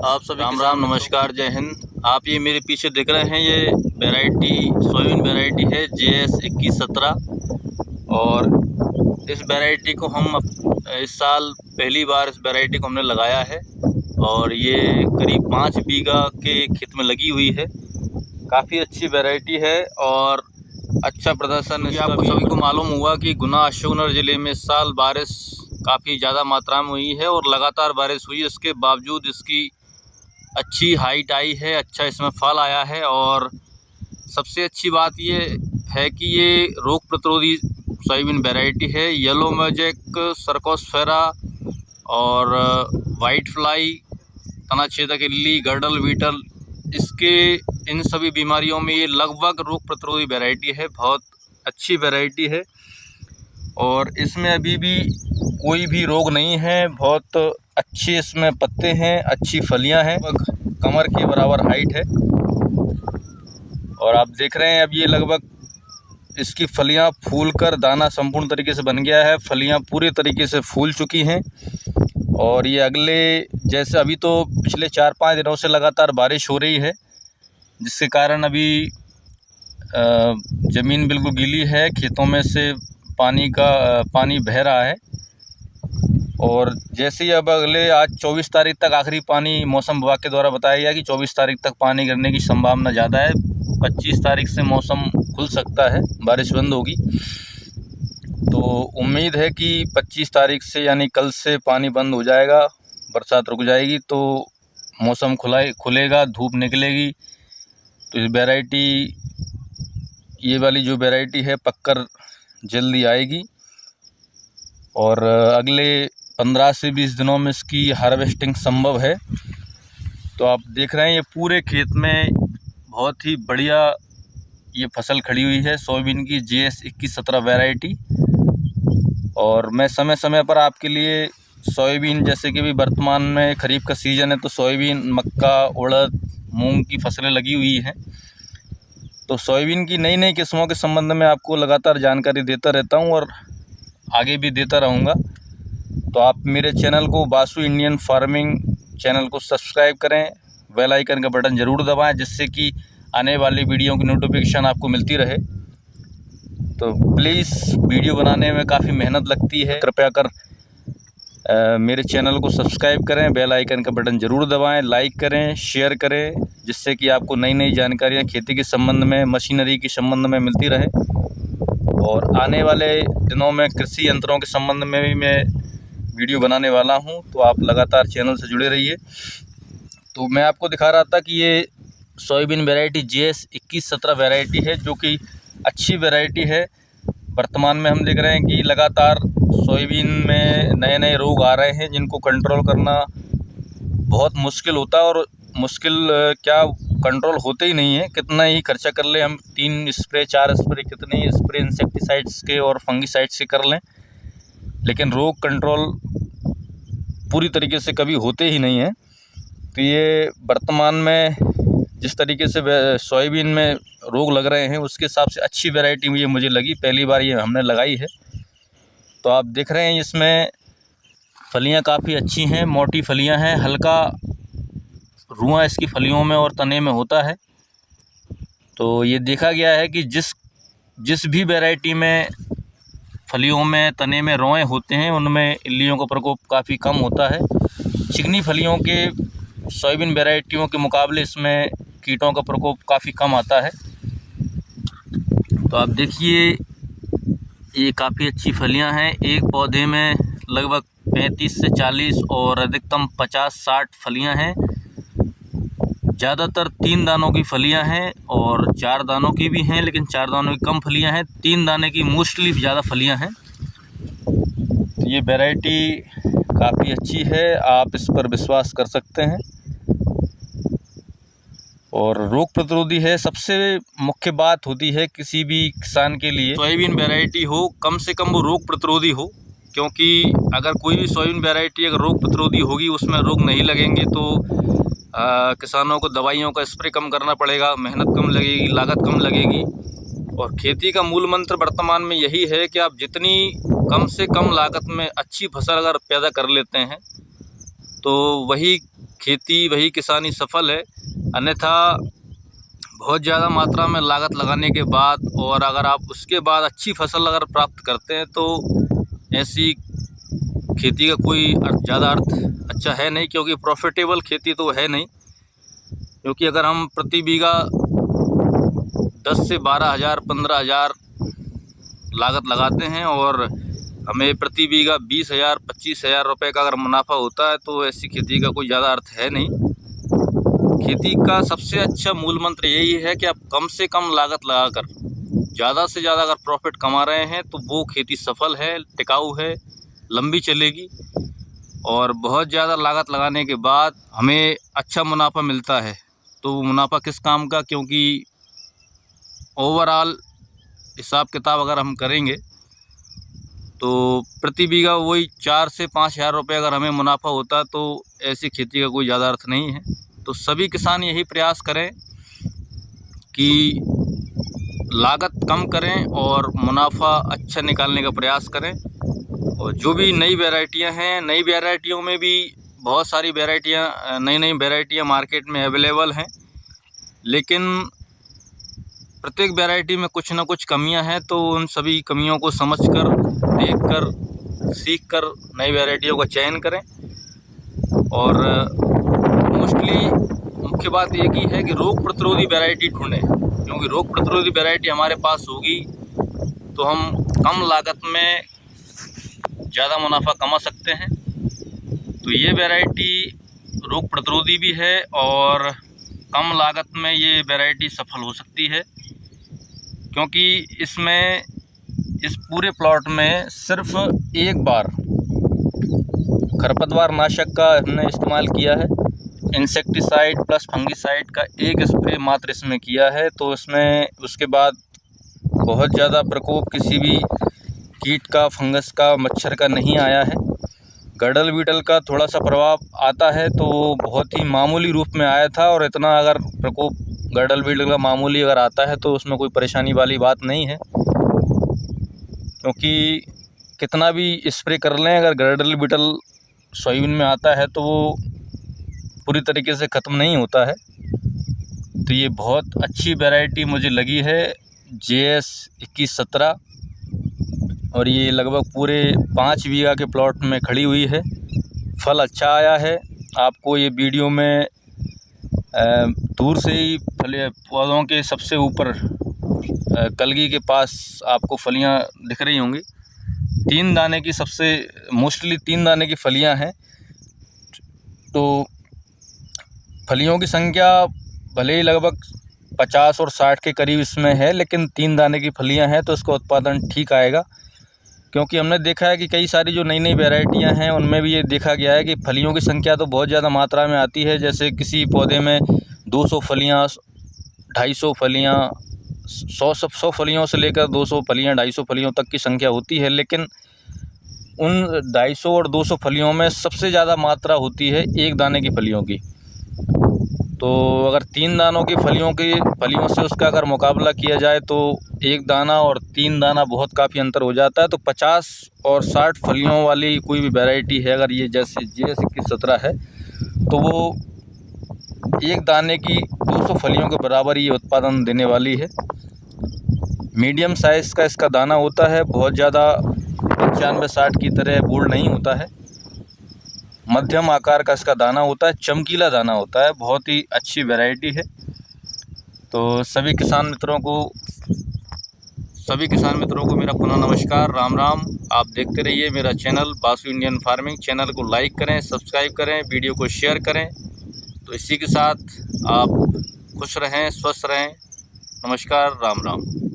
आप सभी राम राम नमस्कार जय हिंद। आप ये मेरे पीछे देख रहे हैं, ये वैरायटी सोयाबीन वैरायटी है JS 2117। और इस वैरायटी को हम इस साल पहली बार इस वैरायटी को हमने लगाया है और ये करीब 5 बीघा के खेत में लगी हुई है। काफ़ी अच्छी वैरायटी है और अच्छा प्रदर्शन इसका। आपको सभी को मालूम हुआ कि गुना अशोकनगर ज़िले में इस साल बारिश काफ़ी ज़्यादा मात्रा में हुई है और लगातार बारिश हुई, इसके बावजूद इसकी अच्छी हाइट आई है, अच्छा इसमें फल आया है। और सबसे अच्छी बात ये है कि ये रोग प्रतिरोधी सोयाबीन वैरायटी है। येलो मैजिक, सर्कोस्फेरा और वाइट फ्लाई, तना छेदक इल्ली, गर्डल बीटल, इसके इन सभी बीमारियों में ये लगभग रोग प्रतिरोधी वैरायटी है। बहुत अच्छी वैरायटी है और इसमें अभी भी कोई भी रोग नहीं है। बहुत अच्छे इसमें पत्ते हैं, अच्छी फलियां हैं, लगभग कमर के बराबर हाइट है। और आप देख रहे हैं अब ये लगभग इसकी फलियां फूलकर दाना संपूर्ण तरीके से बन गया है। फलियां पूरे तरीके से फूल चुकी हैं और ये अगले जैसे अभी तो पिछले 4-5 दिनों से लगातार बारिश हो रही है, जिसके कारण अभी ज़मीन बिल्कुल गीली है, खेतों में से पानी बह रहा है। और जैसे ही अब अगले आज 24 तारीख तक आखिरी पानी मौसम विभाग के द्वारा बताया गया कि 24 तारीख तक पानी गिरने की संभावना ज़्यादा है। 25 तारीख से मौसम खुल सकता है, बारिश बंद होगी। तो उम्मीद है कि 25 तारीख से यानी कल से पानी बंद हो जाएगा, बरसात रुक जाएगी तो मौसम खुलेगा, धूप निकलेगी। तो इस वैरायटी, ये वाली जो वैरायटी है, पक्कर जल्दी आएगी और अगले 15 से 20 दिनों में इसकी हार्वेस्टिंग संभव है। तो आप देख रहे हैं ये पूरे खेत में बहुत ही बढ़िया ये फसल खड़ी हुई है सोयाबीन की JS 2117 वैरायटी। और मैं समय समय पर आपके लिए सोयाबीन, जैसे कि भी वर्तमान में खरीफ का सीज़न है तो सोयाबीन, मक्का, उड़द, मूंग की फसलें लगी हुई हैं, तो सोयाबीन की नई नई किस्मों के संबंध में आपको लगातार जानकारी देता रहता हूं और आगे भी देता रहूंगा। तो आप मेरे चैनल को, बासु इंडियन फार्मिंग चैनल को सब्सक्राइब करें, बेल आइकन का बटन ज़रूर दबाएं, जिससे कि आने वाली वीडियो की नोटिफिकेशन आपको मिलती रहे। तो प्लीज़, वीडियो बनाने में काफ़ी मेहनत लगती है, कृपया कर मेरे चैनल को सब्सक्राइब करें, बेल आइकन का बटन ज़रूर दबाएं, लाइक करें, शेयर करें, जिससे कि आपको नई नई जानकारियाँ खेती के संबंध में, मशीनरी के संबंध में मिलती रहे। और आने वाले दिनों में कृषि यंत्रों के संबंध में भी मैं वीडियो बनाने वाला हूं, तो आप लगातार चैनल से जुड़े रहिए। तो मैं आपको दिखा रहा था कि ये सोयाबीन वैरायटी JS 2117 वैरायटी है, जो कि अच्छी वैरायटी है। वर्तमान में हम देख रहे हैं कि लगातार सोयाबीन में नए नए रोग आ रहे हैं, जिनको कंट्रोल करना बहुत मुश्किल होता है। और मुश्किल क्या, कंट्रोल होते ही नहीं है। कितना ही खर्चा कर ले हम, 3 स्प्रे 4 स्प्रे, कितने ही स्प्रे इंसेक्टिसाइड्स के और फंगिसाइड्स के कर लें, लेकिन रोग कंट्रोल पूरी तरीके से कभी होते ही नहीं है। तो ये वर्तमान में जिस तरीके से सोयाबीन में रोग लग रहे हैं, उसके हिसाब से अच्छी वैरायटी ये मुझे लगी, पहली बार ये हमने लगाई है। तो आप देख रहे हैं इसमें फलियां काफ़ी अच्छी हैं, मोटी फलियां हैं, हल्का रुआं इसकी फलियों में और तने में होता है। तो ये देखा गया है कि जिस भी वैरायटी में फलियों में, तने में रोए होते हैं, उनमें इल्लियों का प्रकोप काफ़ी कम होता है। चिकनी फलियों के सोयाबीन वैरायटियों के मुकाबले इसमें कीटों का प्रकोप काफ़ी कम आता है। तो आप देखिए, ये काफ़ी अच्छी फलियां हैं। एक पौधे में लगभग 35 से 40 और अधिकतम 50-60 फलियां हैं। ज़्यादातर 3 दानों की फलियां हैं और 4 दानों की भी हैं, लेकिन 4 दानों की कम फलियां हैं, 3 दाने की मोस्टली ज़्यादा फलियां हैं। तो ये वैरायटी काफ़ी अच्छी है, आप इस पर विश्वास कर सकते हैं और रोग प्रतिरोधी है। सबसे मुख्य बात होती है किसी भी किसान के लिए, सोयाबीन वैरायटी हो, कम से कम वो रोग प्रतिरोधी हो। क्योंकि अगर कोई भी सोयाबीन वैरायटी अगर रोग प्रतिरोधी होगी, उसमें रोग नहीं लगेंगे, तो किसानों को दवाइयों का स्प्रे कम करना पड़ेगा, मेहनत कम लगेगी, लागत कम लगेगी। और खेती का मूल मंत्र वर्तमान में यही है कि आप जितनी कम से कम लागत में अच्छी फसल अगर पैदा कर लेते हैं, तो वही खेती वही किसानी सफल है। अन्यथा बहुत ज़्यादा मात्रा में लागत लगाने के बाद और अगर आप उसके बाद अच्छी फसल अगर प्राप्त करते हैं तो ऐसी खेती का कोई ज़्यादा अर्थ अच्छा है नहीं, क्योंकि प्रॉफिटेबल खेती तो है नहीं। क्योंकि अगर हम प्रति बीघा 10 से 12,000 15,000 लागत लगाते हैं और हमें प्रति बीघा 20,000 25,000 रुपये का अगर मुनाफा होता है तो ऐसी खेती का कोई ज़्यादा अर्थ है नहीं। खेती का सबसे अच्छा मूल मंत्र यही है कि आप कम से कम लागत लगाकर ज़्यादा से ज़्यादा अगर प्रॉफिट कमा रहे हैं तो वो खेती सफल है, टिकाऊ है, लंबी चलेगी। और बहुत ज़्यादा लागत लगाने के बाद हमें अच्छा मुनाफा मिलता है तो वो मुनाफा किस काम का, क्योंकि ओवरऑल हिसाब किताब अगर हम करेंगे तो प्रति बीघा वही 4 से 5,000 रुपये अगर हमें मुनाफा होता तो ऐसी खेती का कोई ज़्यादा अर्थ नहीं है। तो सभी किसान यही प्रयास करें कि लागत कम करें और मुनाफा अच्छा निकालने का प्रयास करें। और जो भी नई वैरायटियां हैं, नई वैरायटियों में भी बहुत सारी नई वैरायटियां मार्केट में अवेलेबल हैं, लेकिन प्रत्येक वैरायटी में कुछ ना कुछ कमियां हैं। तो उन सभी कमियों को समझकर, देखकर, सीखकर नई वैरायटियों का चयन करें। और मोस्टली मुख्य बात एक ही है कि रोग प्रतिरोधी वैरायटी ढूंढें, क्योंकि रोग प्रतिरोधी वैरायटी हमारे पास होगी तो हम कम लागत में ज़्यादा मुनाफा कमा सकते हैं। तो ये वैरायटी रोग प्रतिरोधी भी है और कम लागत में ये वैरायटी सफल हो सकती है, क्योंकि इसमें इस पूरे प्लॉट में सिर्फ एक बार खरपतवार नाशक का हमने इस्तेमाल किया है। इंसेक्टिसाइड प्लस फंगिसाइड का एक स्प्रे मात्र इसमें किया है। तो इसमें उसके बाद बहुत ज़्यादा प्रकोप किसी भी कीट का, फंगस का, मच्छर का नहीं आया है। गड़ल बीटल का थोड़ा सा प्रभाव आता है तो बहुत ही मामूली रूप में आया था, और इतना अगर प्रकोप गड़ल बीटल का मामूली अगर आता है तो उसमें कोई परेशानी वाली बात नहीं है, क्योंकि कितना भी स्प्रे कर लें अगर गड़ल बीटल सोयाबीन में आता है तो वो पूरी तरीके से ख़त्म नहीं होता है। तो ये बहुत अच्छी वैरायटी मुझे लगी है JS 2117, और ये लगभग पूरे 5 बीघा के प्लॉट में खड़ी हुई है। फल अच्छा आया है। आपको ये वीडियो में दूर से ही पौधों के सबसे ऊपर कलगी के पास आपको फलियां दिख रही होंगी। 3 दाने की मोस्टली 3 दाने की फलियां हैं। तो फलियों की संख्या भले ही लगभग 50 और 60 के करीब इसमें है, लेकिन 3 दाने की फलियां हैं तो इसका उत्पादन ठीक आएगा। क्योंकि हमने देखा है कि कई सारी जो नई वैरायटियां हैं उनमें भी ये देखा गया है कि फलियों की संख्या तो बहुत ज़्यादा मात्रा में आती है। जैसे किसी पौधे में 200 फलियां, 250 फलियां, 100 फलियों से लेकर 200 फलियां, 250 फलियों तक की संख्या होती है। लेकिन उन 250 और 200 फलियों में सबसे ज़्यादा मात्रा होती है 1 दाने की फलियों की। तो अगर 3 दानों की फलियों से उसका अगर मुकाबला किया जाए तो 1 दाना और 3 दाना बहुत काफ़ी अंतर हो जाता है। तो 50 और 60 फलियों वाली कोई भी वैरायटी है, अगर ये जैसे JS 2117 है, तो वो 1 दाने की 200 फलियों के बराबर ये उत्पादन देने वाली है। मीडियम साइज़ का इसका दाना होता है, बहुत ज़्यादा 95-60 की तरह बोल्ड नहीं होता है। मध्यम आकार का इसका दाना होता है, चमकीला दाना होता है। बहुत ही अच्छी वैरायटी है। तो सभी किसान मित्रों को मेरा पुनः नमस्कार, राम राम। आप देखते रहिए मेरा channel Basu Indian farming. Channel को लाइक करें, सब्सक्राइब करें, वीडियो को शेयर करें। तो इसी के साथ आप खुश रहें, स्वस्थ रहें। नमस्कार, राम राम।